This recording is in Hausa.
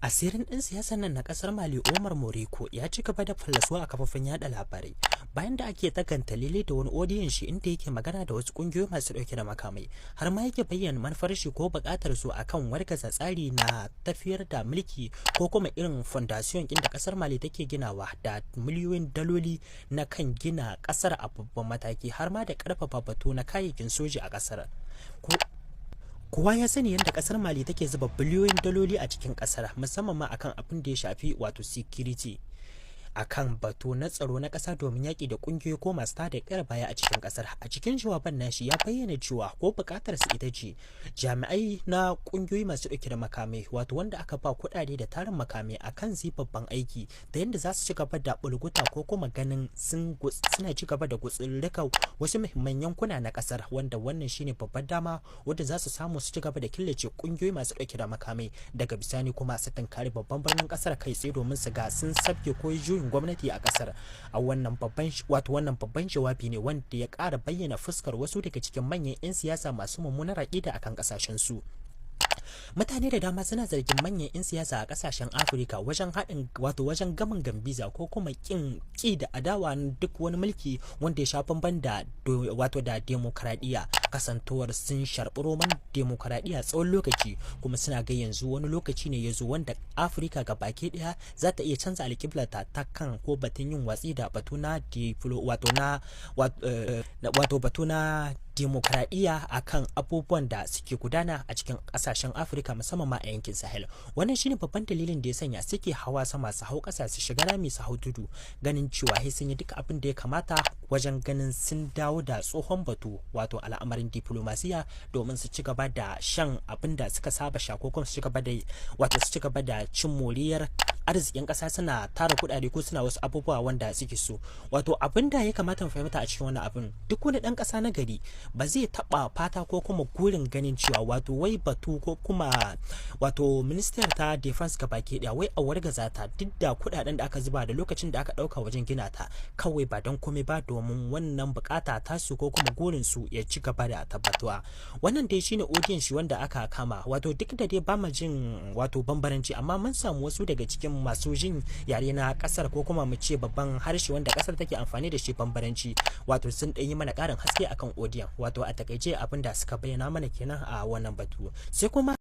Asirin ɗin siyasar nan na ƙasar Mali Omar Moriko ya ci gaba da fallasuwa a kafafen yada labarai bayan da ake takanta lele da wani odiyon shi inda yake magana da wasu ƙungiyoyi masu ɗauke da makamai har ma yake bayyana manufar shi ko buƙatar su akan wargaza tsari na tafiyar da mulki ko kuma irin fondasiyon inda ƙasar Mali take ginawa da miliyoyin daloli na kan gina ƙasar a babban mataki har ma da ƙarfafa batu na kayayyakin soji a ƙasar. Kowa ya sani yadda kasar Mali take zuba biliyoyin daloli a cikin kasar musamman ma akan abin da ya shafi wato security akan batu na tsaro na kasa domin yaki da kungiyoyi ko masu tada kayar baya a cikin kasar. A cikin jawaban nashi ya bayyana cewa ko bukatar su ita ce jami'ai na kungiyoyi masu dauke da makamai wato wanda aka ba kuɗaɗe da tarin makamai akan su babban aiki da yadda za su ci gaba da bulguta ko kuma ganin suna ci gaba da gutsurruka wasu muhimman yankuna na kasar wanda wannan shine babbar dama wanda za su samu su ci gaba da killace kungiyoyi masu dauke da makamai daga bisani kuma su tunkari babban birnin kasar kai tsaye domin su ga sun sabke ko juyin gwamnati a kasar. A wannan babban jawabi ne wanda ya ƙara bayyana fuskar wasu daga cikin manyan 'yan siyasa masu mummunar aƙida akan kasashen su. Mutane da dama suna zargin manyan 'yan siyasa a kasashen Afirka wajen gamin gambiza ko kuma ki da adawa duk wani mulki wanda ya sha bamban da demokradiyya, kasantuwar sun sharɓi roman demokradiyya tsawon lokaci kuma suna ga yanzu wani lokaci ne ya zo wanda Afirka ga baki daya za ta iya canza alƙiblarta ta kan ko batun yin watsi da batu na batu na demokradiyya akan abubuwan da suke gudana a cikin kasashen Afirka musamman ma a yankin Sahel. Wannan shine babban dalilin da ya sanya suke hawa sama su hau kasa su shiga rami su hau tudu ganin cewa sai sun yi duk abin da ya kamata wajen ganin sun dawo da tsohon batu wato al'amarin diplomasiya domin su ci gaba da shan abin da suka saba sha ko kuma su ci gaba da cin moriyar arzikin kasa suna tara kuɗaɗe ko suna wasu abubuwa wanda suke so. Wato abin da ya kamata mu fahimta a cikin wannan abin duk wani ɗan ƙasa na gari ba zai taɓa fata ko kuma gurin ganin cewa wato wai batu ko kuma wato minister ta defense ka baki ɗaya wai a wargaza ta duk da kuɗaɗen da aka zuba da lokacin da aka ɗauka wajen gina ta kawai ba don komai ba domin wannan bukata tasu ko kuma gurin su ya ci gaba da tabbatuwa. Wannan dai shine audience shi wanda aka kama wato duk da dai ba mu jin wato bambaranci amma mun samu wasu daga cikin masu jin yare na kasar ko kuma mu ce babban harshe wanda kasar take amfani da shi bambaranci wato sun ɗan yi mana ƙarin haske akan audience wato a takaice abin da suka bayyana mana kenan a wannan batu. Sai kuma